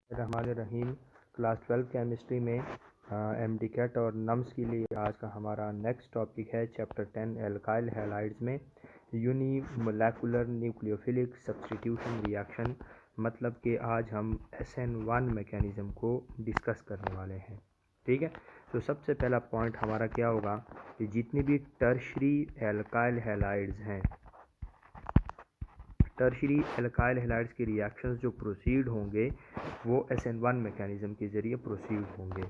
रहीम। Class 12 chemistry में MDCAT और nums के लिए आज का हमारा नेक्स्ट टॉपिक है चैप्टर 10 एल्काइल हैलाइड्स में यूनिमोलेकुलर न्यूक्लियोफिलिक सब्स्टिट्यूशन रिएक्शन। मतलब कि आज हम SN1 मैकेनिज़्म को डिस्कस करने वाले हैं। ठीक है, तो सबसे पहला पॉइंट हमारा क्या होगा कि जितनी भी टर्शरी एल्काइल हैलाइड्स हैं, टर्शरी एल्काइल हैलाइड्स के रिएक्शंस जो प्रोसीड होंगे वो SN1 मैकेनिज़्म के ज़रिए प्रोसीड होंगे।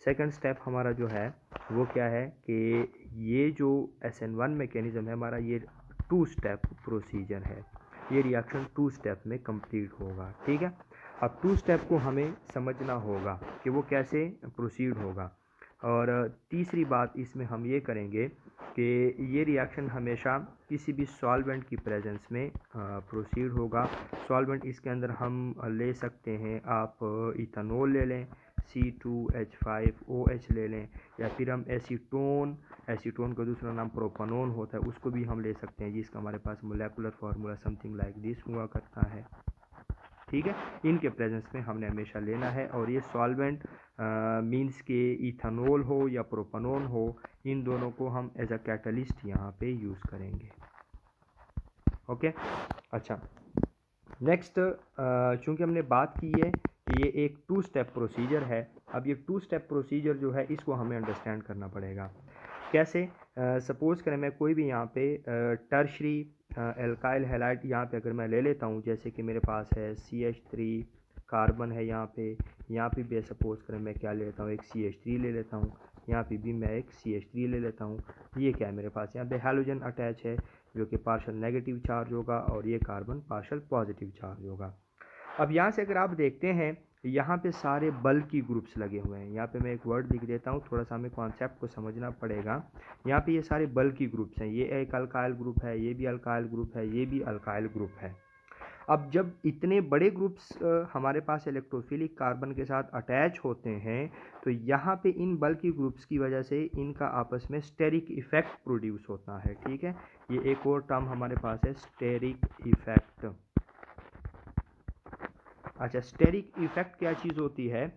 सेकंड स्टेप हमारा जो है वो क्या है कि ये जो SN1 मैकेनिज़्म है हमारा, ये 2 स्टेप प्रोसीजर है। ये रिएक्शन 2 स्टेप में कंप्लीट होगा। ठीक है, अब 2 स्टेप को हमें समझना होगा कि वो कैसे प्रोसीड होगा। और तीसरी बात इसमें हम ये करेंगे कि ये रिएक्शन हमेशा किसी भी सॉल्वेंट की प्रेजेंस में प्रोसीड होगा। सॉल्वेंट इसके अंदर हम ले सकते हैं, आप इथेनॉल ले लें, C2H5OH ले लें, या फिर हम एसीटोन का दूसरा नाम प्रोपेनॉन होता है, उसको भी हम ले सकते हैं जिसका हमारे पास molecular formula something like this हुआ करता है। ठीक है, इनके प्रेजेंस में हमने हमेशा लेना है। और ये सॉल्वेंट मींस के इथेनॉल हो या प्रोपेनॉन हो, इन दोनों को हम एज अ कैटलिस्ट यहाँ पे यूज़ करेंगे। ओके, अच्छा, नेक्स्ट, चूँकि हमने बात की है कि ये एक 2 स्टेप प्रोसीजर है। अब ये 2 स्टेप प्रोसीजर जो है इसको हमें अंडरस्टैंड करना पड़ेगा। कैसे? सपोज़ करें मैं कोई भी यहाँ पे टर्शरी एल्काइल हैलाइड यहाँ पे अगर मैं ले लेता हूँ, जैसे कि मेरे पास है CH3 कार्बन है यहाँ पे भी सपोज़ करें मैं क्या ले लेता हूँ, एक CH3 ले लेता हूँ, यहाँ पे भी मैं एक CH3 ले लेता हूँ। ये क्या है मेरे पास, यहाँ पे हैलोजन अटैच है जो कि पार्शल नेगेटिव चार्ज होगा, और ये कार्बन पार्शल पॉजिटिव चार्ज होगा। अब यहाँ से अगर आप देखते हैं, यहाँ पे सारे बल्की ग्रुप्स लगे हुए हैं। यहाँ पे मैं एक वर्ड लिख देता हूँ, थोड़ा सा हमें कॉन्सेप्ट को समझना पड़ेगा। यहाँ पे ये सारे बल्की ग्रुप्स हैं, ये एक अल्काइल ग्रुप है, ये भी अल्काइल ग्रुप है, ये भी अल्काइल ग्रुप है। अब जब इतने बड़े ग्रुप्स हमारे पास इलेक्ट्रोफिलिक कार्बन के साथ अटैच होते हैं, तो यहाँ पे इन बल्की ग्रुप्स की वजह से इनका आपस में स्टेरिक इफेक्ट प्रोड्यूस होता है। ठीक है, ये एक और टर्म हमारे पास है, स्टेरिक इफेक्ट। अच्छा, स्टेरिक इफेक्ट क्या चीज़ होती है?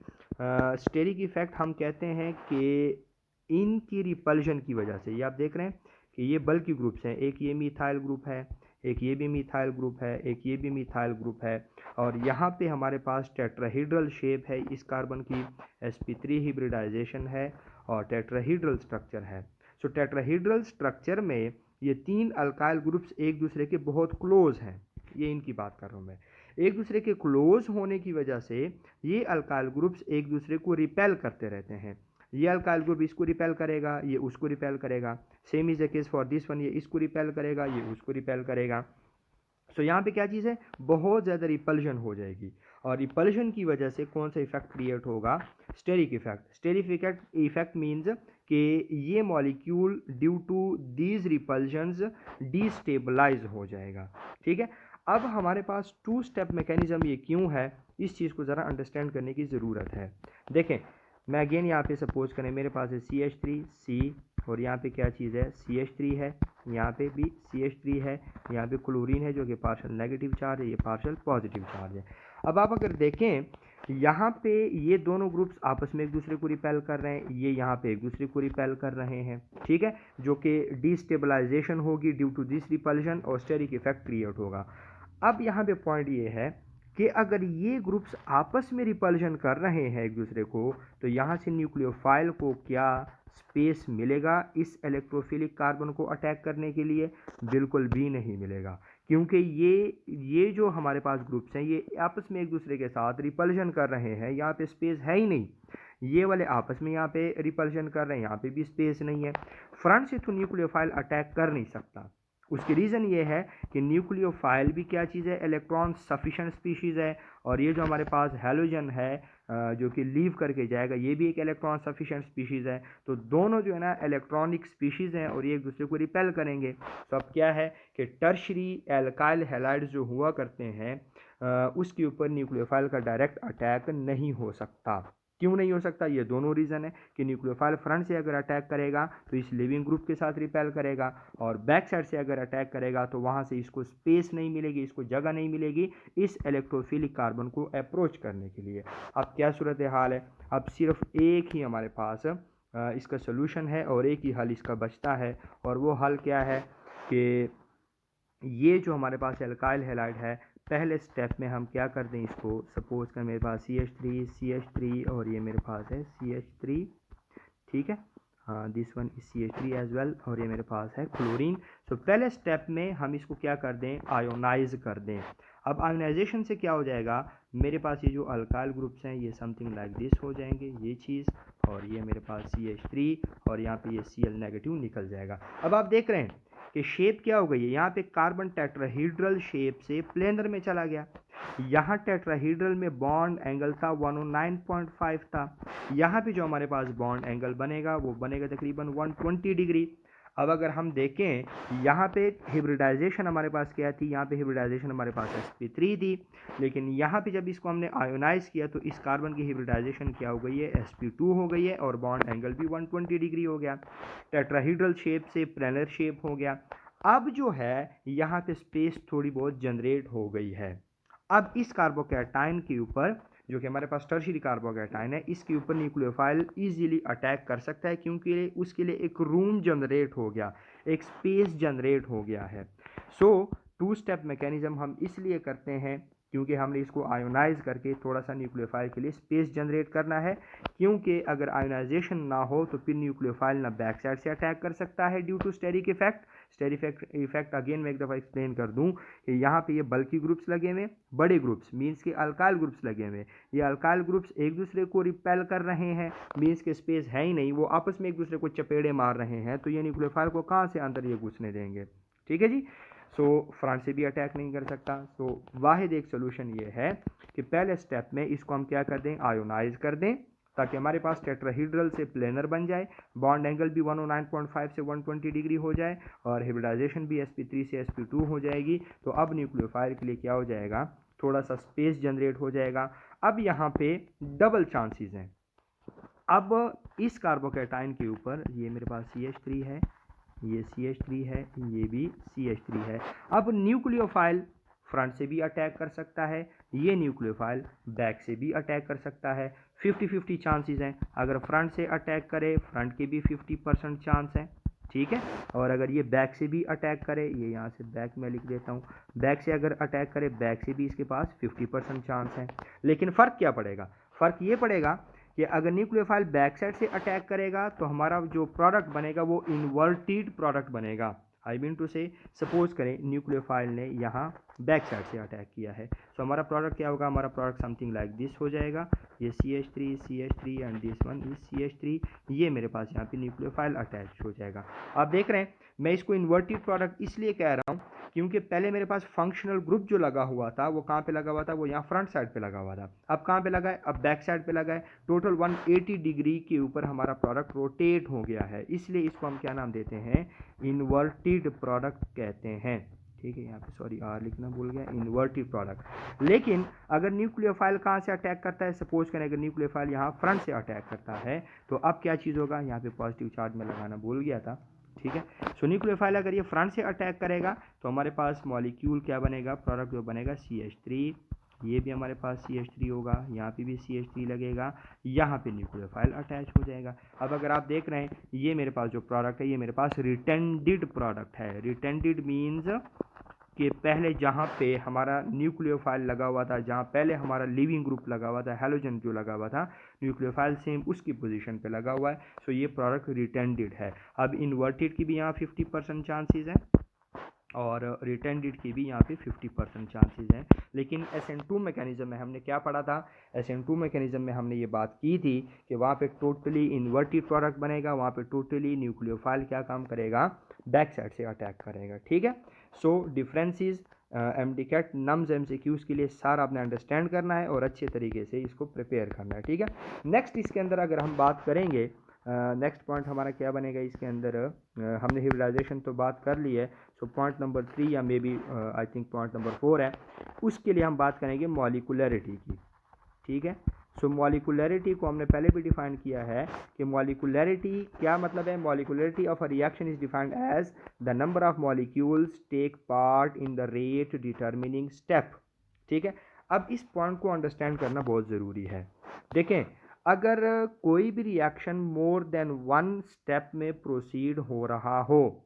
स्टेरिक इफेक्ट हम कहते हैं कि इनकी रिपल्शन की वजह से, ये आप देख रहे हैं कि ये बल्की ग्रुप्स हैं, एक ये मिथाइल ग्रुप है, एक ये भी मिथाइल ग्रुप है, एक ये भी मिथाइल ग्रुप है, और यहाँ पे हमारे पास टेट्राहीड्रल शेप है इस कार्बन की, sp3 हिब्रिडाइजेशन है और टेट्राहीड्रल स्ट्रक्चर है। सो टेट्राहीड्रल स्ट्रक्चर में ये 3 अल्काइल ग्रुप्स एक दूसरे के बहुत क्लोज हैं, ये इनकी बात कर रहा हूँ मैं। एक दूसरे के क्लोज होने की वजह से ये अल्काइल ग्रुप्स एक दूसरे को रिपेल करते रहते हैं। ये अल्काइल ग्रुप इसको रिपेल करेगा, ये उसको रिपेल करेगा। Same is the case for this one, ये इसको रिपेल करेगा, ये उसको रिपेल करेगा। सो यहाँ पे क्या चीज़ है, बहुत ज़्यादा रिपल्शन हो जाएगी, और रिपल्शन की वजह से कौन सा इफेक्ट क्रिएट होगा? Steric effect. Steric effect means कि ये molecule due to these repulsions destabilise हो जाएगा। ठीक है, अब हमारे पास 2 स्टेप मैकेनिज्म ये क्यों है, इस चीज़ को ज़रा अंडरस्टैंड करने की ज़रूरत है। देखें, मैं अगेन यहाँ पे सपोज करें मेरे पास है CH3C, और यहाँ पे क्या चीज़ है, CH3 है, यहाँ पे भी CH3 है, यहाँ पे क्लोरीन है जो कि पार्शल नेगेटिव चार्ज है, ये पार्शल पॉजिटिव चार्ज है। अब आप अगर देखें, यहाँ पे ये दोनों ग्रुप्स आपस में एक दूसरे को रिपेल कर रहे हैं, ये यहाँ पे एक दूसरे को रिपेल कर रहे हैं। ठीक है, जो कि डिस्टेबलाइजेशन होगी ड्यू टू दिस रिपल्शन, और स्टेरिक इफेक्ट क्रिएट होगा। अब यहाँ पे पॉइंट ये है कि अगर ये ग्रुप्स आपस में रिपल्शन कर रहे हैं एक दूसरे को, तो यहाँ से न्यूक्लियोफाइल को क्या स्पेस मिलेगा इस इलेक्ट्रोफिलिक कार्बन को अटैक करने के लिए? बिल्कुल भी नहीं मिलेगा, क्योंकि ये जो हमारे पास ग्रुप्स हैं ये आपस में एक दूसरे के साथ रिपल्शन कर रहे हैं, यहाँ पे स्पेस है ही नहीं। ये वाले आपस में यहाँ पे रिपल्शन कर रहे हैं, यहाँ पे भी स्पेस नहीं है। फ्रंट से तो न्यूक्लियोफाइल अटैक कर नहीं सकता। उसकी रीज़न ये है कि न्यूक्लियोफाइल भी क्या चीज़ है, इलेक्ट्रॉन सफिशेंट स्पीशीज़ है, और ये जो हमारे पास हैलोजन है जो कि लीव करके जाएगा, ये भी एक इलेक्ट्रॉन सफिशेंट स्पीशीज़ है। तो दोनों जो है ना इलेक्ट्रॉनिक स्पीशीज़ हैं, और ये एक दूसरे को रिपेल करेंगे। तो अब क्या है कि टर्शरी एल्काइल हैलाइड्स जो हुआ करते हैं उसके ऊपर न्यूक्लियोफाइल का डायरेक्ट अटैक नहीं हो सकता। क्यों नहीं हो सकता? ये दोनों रीज़न है कि न्यूक्लियोफाइल फ्रंट से अगर अटैक करेगा तो इस लिविंग ग्रुप के साथ रिपेल करेगा, और बैक साइड से अगर अटैक करेगा तो वहाँ से इसको स्पेस नहीं मिलेगी, इसको जगह नहीं मिलेगी इस इलेक्ट्रोफिलिक कार्बन को अप्रोच करने के लिए। अब क्या सूरत हाल है? अब सिर्फ एक ही हमारे पास इसका सोल्यूशन है और एक ही हल इसका बचता है, और वो हल क्या है कि ये जो हमारे पास एल्काइल हैलाइड है, पहले स्टेप में हम क्या कर दें, इसको सपोज कर मेरे पास CH3 और ये मेरे पास है CH3, ठीक है, हाँ this one is CH3 as well, और ये मेरे पास है क्लोरीन। सो पहले स्टेप में हम इसको क्या कर दें, आयोनाइज कर दें। अब आयोनाइजेशन से क्या हो जाएगा, मेरे पास ये जो अल्काइल ग्रुप्स हैं ये समथिंग लाइक दिस हो जाएंगे, ये चीज़, और ये मेरे पास CH3 और यहाँ पे ये Cl नेगेटिव निकल जाएगा। अब आप देख रहे हैं कि शेप क्या हो गई है, यहाँ पे कार्बन टेट्राहीड्रल शेप से प्लेनर में चला गया। यहाँ टेट्राहीड्रल में बॉन्ड एंगल था 109.5 था, यहाँ पे जो हमारे पास बॉन्ड एंगल बनेगा वो बनेगा तकरीबन 120 डिग्री। अब अगर हम देखें यहाँ पे हिब्रिडाइजेशन हमारे पास क्या थी, यहाँ पे हिब्रिडाइजेशन हमारे पास sp3 थी, लेकिन यहाँ पे जब इसको हमने आयोनाइज किया तो इस कार्बन की हिब्रिडाइजेशन क्या हो गई है, sp2 हो गई है, और बॉन्ड एंगल भी 120 डिग्री हो गया, टेट्राहीड्रल शेप से प्लेनर शेप हो गया। अब जो है यहाँ पे स्पेस थोड़ी बहुत जनरेट हो गई है। अब इस कार्बोकैटायन के ऊपर जो कि हमारे पास टर्शियरी कार्बोकैटायन है, इसके ऊपर न्यूक्लियोफाइल इजीली अटैक कर सकता है, क्योंकि उसके लिए एक रूम जनरेट हो गया, एक स्पेस जनरेट हो गया है। सो टू स्टेप मैकेनिज्म हम इसलिए करते हैं क्योंकि हमने इसको आयोनाइज करके थोड़ा सा न्यूक्लियोफाइल के लिए स्पेस जनरेट करना है, क्योंकि अगर आयोनाइजेशन ना हो तो फिर न्यूक्लियोफाइल ना बैक साइड से अटैक कर सकता है due to steric effect. Steric effect again मैं एक दफ़ा एक्सप्लेन कर दूं कि यहाँ पे ये बल्की ग्रुप्स लगे हुए, बड़े ग्रुप्स मीन्स के अल्काइल ग्रुप्स लगे हुए, ये अल्काइल ग्रुप्स एक दूसरे को रिपेल कर रहे हैं, मीन्स के स्पेस है ही नहीं, वो आपस में एक दूसरे को चपेड़े मार रहे हैं, तो ये न्यूक्लियोफाइल को कहाँ से अंदर ये घुसने देंगे, ठीक है जी। सो फ्रंट से भी अटैक नहीं कर सकता। सो वाहिद एक सोल्यूशन ये है कि पहले स्टेप में इसको हम क्या कर दें, आयोनाइज कर दें, ताकि हमारे पास टेट्राहीड्रल से प्लेनर बन जाए, बॉन्ड एंगल भी 109.5 से 120 डिग्री हो जाए, और हिब्रिडाइजेशन भी sp3 से sp2 हो जाएगी। तो अब न्यूक्लियोफाइल के लिए क्या हो जाएगा, थोड़ा सा स्पेस जनरेट हो जाएगा। अब यहाँ पे डबल चांसेस हैं। अब इस कार्बोकैटायन के ऊपर ये मेरे पास CH3 है, ये CH3 है, ये भी CH3 है। अब न्यूक्लियोफाइल फ्रंट से भी अटैक कर सकता है, ये न्यूक्लियोफाइल बैक से भी अटैक कर सकता है। 50-50 चांसेस हैं, अगर फ्रंट से अटैक करे फ्रंट के भी 50% चांस हैं, ठीक है, और अगर ये बैक से भी अटैक करे, ये यहाँ से बैक में लिख देता हूँ, बैक से अगर अटैक करे बैक से भी इसके पास 50% चांस है। लेकिन फ़र्क क्या पड़ेगा, फ़र्क ये पड़ेगा कि अगर न्यूक्लियोफाइल बैक साइड से अटैक करेगा तो हमारा जो प्रोडक्ट बनेगा वो इन्वर्टेड प्रोडक्ट बनेगा। आई मीन टू से सपोज करें न्यूक्लियोफाइल ने यहाँ बैक साइड से अटैक किया है, तो हमारा प्रोडक्ट क्या होगा, हमारा प्रोडक्ट समथिंग लाइक दिस हो जाएगा, ये CH3 and this one is CH3, ये मेरे पास यहाँ पे न्यूक्लियोफाइल अटैच हो जाएगा। आप देख रहे हैं मैं इसको इन्वर्टेड प्रोडक्ट इसलिए कह रहा हूँ क्योंकि पहले मेरे पास फंक्शनल ग्रुप जो लगा हुआ था वो कहाँ पे लगा हुआ था, वो यहाँ फ्रंट साइड पे लगा हुआ था, अब कहाँ पे लगा है, अब बैक साइड पे लगा है। टोटल 180 डिग्री के ऊपर हमारा प्रोडक्ट रोटेट हो गया है, इसलिए इसको हम क्या नाम देते हैं, इन्वर्टेड प्रोडक्ट कहते हैं, ठीक है। यहाँ पे सॉरी आर लिखना भूल गया, इन्वर्टेड प्रोडक्ट। लेकिन अगर न्यूक्लियोफाइल कहाँ से अटैक करता है, सपोज करें अगर न्यूक्लियोफाइल यहाँ फ्रंट से अटैक करता है तो अब क्या चीज़ होगा, यहाँ पे पॉजिटिव चार्ज में लगाना भूल गया था, ठीक है। सो न्यूक्लियोफाइल अगर ये फ्रंट से अटैक करेगा तो हमारे पास मॉलिक्यूल क्या बनेगा, प्रोडक्ट जो बनेगा CH3, ये भी हमारे पास CH3 होगा, यहाँ पे भी CH3 लगेगा, यहाँ पे न्यूक्लियोफाइल अटैच हो जाएगा। अब अगर आप देख रहे हैं ये मेरे पास जो प्रोडक्ट है ये मेरे पास रिटेंडेड प्रोडक्ट है। रिटेंडेड मीन्स कि पहले जहाँ पे हमारा न्यूक्लियोफाइल लगा हुआ था, जहाँ पहले हमारा लिविंग ग्रुप लगा हुआ था, हैलोजन जो लगा हुआ था, न्यूक्लियोफाइल सेम उसकी पोजीशन पे लगा हुआ है, सो ये प्रोडक्ट रिटेंडेड है। अब इन्वर्टेड की भी यहाँ 50% चांसेस हैं और रिटेंडेड की भी यहाँ पे 50% चांसेस हैं। लेकिन SN2 मैकेनिज्म में हमने क्या पढ़ा था, SN2 मैकेनिज्म में हमने ये बात की थी कि वहाँ पे टोटली इन्वर्टेड प्रोडक्ट बनेगा, वहाँ पे टोटली न्यूक्लियोफाइल क्या काम करेगा, बैक साइड से अटैक करेगा, ठीक है। सो डिफरेंसेस MDCAT नम्स MCQs के लिए सारा आपने अंडरस्टैंड करना है और अच्छे तरीके से इसको प्रिपेयर करना है, ठीक है। नेक्स्ट इसके अंदर अगर हम बात करेंगे, नेक्स्ट पॉइंट हमारा क्या बनेगा इसके अंदर, हमने हिब्रिडाइजेशन तो बात कर ली है, सो पॉइंट नंबर 3 या maybe I think point number 4 है, उसके लिए हम बात करेंगे मॉलिकुलरिटी की, ठीक है। सो मॉलिकुलरिटी को हमने पहले भी डिफाइन किया है कि मॉलिकुलरिटी क्या मतलब है। Molecularity of a reaction is defined as the number of molecules take part in the rate determining step. ठीक है, अब इस पॉइंट को अंडरस्टैंड करना बहुत ज़रूरी है। देखें, अगर कोई भी reaction more than one step में प्रोसीड हो रहा हो,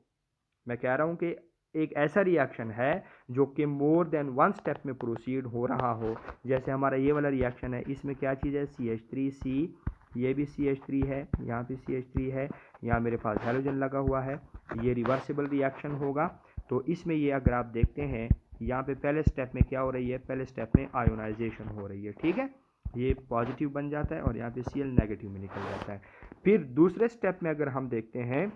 मैं कह रहा हूँ कि एक ऐसा रिएक्शन है जो कि मोर देन वन स्टेप में प्रोसीड हो रहा हो, जैसे हमारा ये वाला रिएक्शन है, इसमें क्या चीज़ है, CH3C, ये भी CH3 है, यहाँ पे CH3 है, यहाँ मेरे पास हैलोजन लगा हुआ है, ये रिवर्सिबल रिएक्शन होगा। तो इसमें ये अगर आप देखते हैं, यहाँ पे पहले स्टेप में क्या हो रही है, पहले स्टेप में आयोनाइजेशन हो रही है। ठीक है, ये पॉजिटिव बन जाता है और यहाँ पे Cl नेगेटिव में निकल जाता है। फिर दूसरे स्टेप में अगर हम देखते हैं,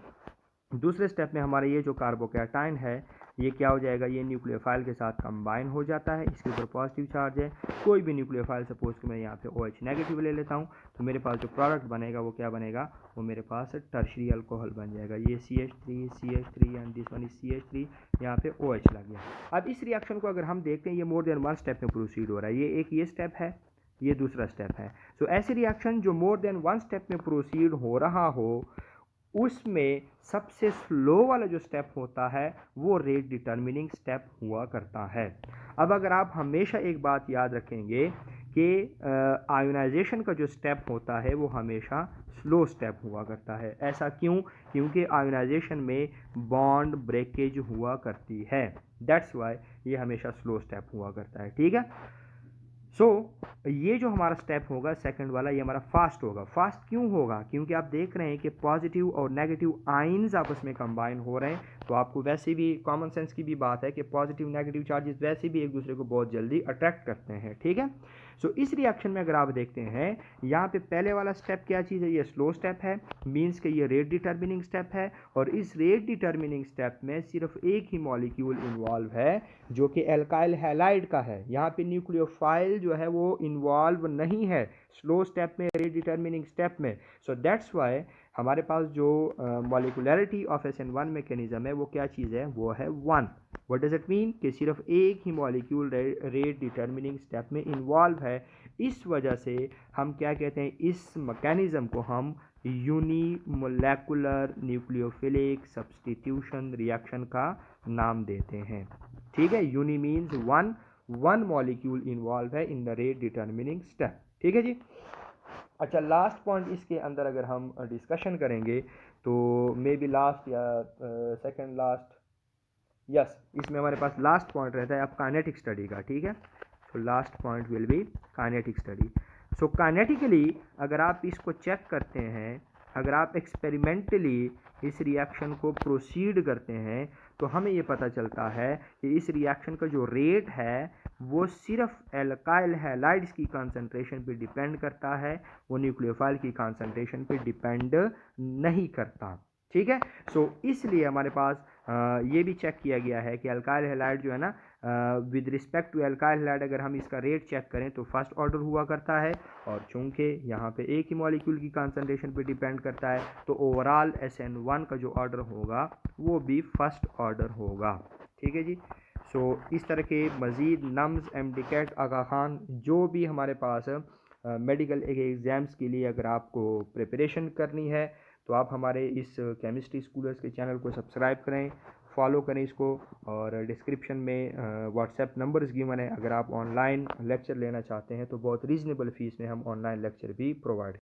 दूसरे स्टेप में हमारा ये जो कार्बोकैटायन है, ये क्या हो जाएगा, ये न्यूक्लियोफाइल के साथ कंबाइन हो जाता है, इसके ऊपर पॉजिटिव चार्ज है। कोई भी न्यूक्लियोफाइल, सपोज कि मैं यहाँ पे OH नेगेटिव ले लेता हूँ, तो मेरे पास जो प्रोडक्ट बनेगा वो क्या बनेगा, वो मेरे पास टर्शरी अल्कोहल बन जाएगा। ये CH3 and this one is CH3, यहाँ पे OH लग गया। अब इस रिएक्शन को अगर हम देखते हैं, ये मोर देन वन स्टेप में प्रोसीड हो रहा है, ये स्टेप है, ये दूसरा स्टेप है। सो ऐसे रिएक्शन जो मोर देन वन स्टेप में प्रोसीड हो रहा हो, उसमें सबसे स्लो वाला जो स्टेप होता है वो रेट डिटर्मिनिंग स्टेप हुआ करता है। अब अगर आप हमेशा एक बात याद रखेंगे कि आयोनाइजेशन का जो स्टेप होता है वो हमेशा स्लो स्टेप हुआ करता है। ऐसा क्यों? क्योंकि आयोनाइजेशन में बॉन्ड ब्रेकेज हुआ करती है, दैट्स वाई ये हमेशा स्लो स्टेप हुआ करता है। ठीक है, सो ये जो हमारा स्टेप होगा सेकंड वाला, ये हमारा फास्ट होगा। फास्ट क्यों होगा? क्योंकि आप देख रहे हैं कि पॉजिटिव और नेगेटिव आयंस आपस में कंबाइन हो रहे हैं, तो आपको वैसे भी कॉमन सेंस की भी बात है कि पॉजिटिव नेगेटिव चार्जेस वैसे भी एक दूसरे को बहुत जल्दी अट्रैक्ट करते हैं। ठीक है, सो इस रिएक्शन में अगर आप देखते हैं, यहाँ पे पहले वाला स्टेप क्या चीज़ है, ये स्लो स्टेप है, मीन्स कि ये रेट डिटर्मिनिंग स्टेप है, और इस रेट डिटर्मिनिंग स्टेप में सिर्फ एक ही मॉलिक्यूल इन्वॉल्व है जो कि एल्काइल हैलाइड का है। यहाँ पे न्यूक्लियोफाइल जो है वो इन्वॉल्व नहीं है स्लो स्टेप में, रेट डिटर्मिनिंग स्टेप में। सो दैट्स वाई हमारे पास जो मॉलिकुलरिटी ऑफ SN1 मैकेनिज्म है वो क्या चीज़ है, वो है 1। व्हाट डज इट मीन कि सिर्फ एक ही मॉलिक्यूल रेट डिटर्मिनिंग स्टेप में इन्वॉल्व है। इस वजह से हम क्या कहते हैं, इस मैकेनिज्म को हम यूनिमोलेकुलर न्यूक्लियोफिलिक सब्स्टिट्यूशन रिएक्शन का नाम देते हैं। ठीक है, uni means one molecule involve है in the rate determining step. ठीक है जी। अच्छा, लास्ट पॉइंट इसके अंदर अगर हम डिस्कशन करेंगे तो मे बी लास्ट या सेकंड लास्ट, यस, इसमें हमारे पास लास्ट पॉइंट रहता है अब काइनेटिक स्टडी का। ठीक है, so last point will be kinetic study. So kinetically अगर आप इसको चेक करते हैं, अगर आप एक्सपेरिमेंटली इस रिएक्शन को प्रोसीड करते हैं, तो हमें ये पता चलता है कि इस रिएक्शन का जो रेट है वो सिर्फ एल्काइल हैलाइड्स की कंसंट्रेशन पे डिपेंड करता है, वो न्यूक्लियोफाइल की कंसंट्रेशन पे डिपेंड नहीं करता। ठीक है, सो इसलिए हमारे पास ये भी चेक किया गया है कि अल्काइल हैलाइड जो है ना, with respect to alkyl halide अगर हम इसका रेट चेक करें तो फर्स्ट ऑर्डर हुआ करता है, और चूंकि यहाँ पे एक ही मॉलिक्यूल की कंसंट्रेशन पे डिपेंड करता है, तो ओवरऑल SN1 का जो ऑर्डर होगा वो भी फर्स्ट ऑर्डर होगा। ठीक है जी। सो इस तरह के मज़ीद नम्स, MDCAT, आगा खान, जो भी हमारे पास मेडिकल एग्ज़ाम्स के लिए अगर आपको प्रिपरेशन करनी है, तो आप हमारे इस केमिस्ट्री स्कूलर्स के चैनल को सब्सक्राइब करें, फॉलो करें इसको, और डिस्क्रिप्शन में व्हाट्सएप नंबर्स गिवन है। अगर आप ऑनलाइन लेक्चर लेना चाहते हैं तो बहुत रीज़नेबल फ़ीस में हम ऑनलाइन लेक्चर भी प्रोवाइड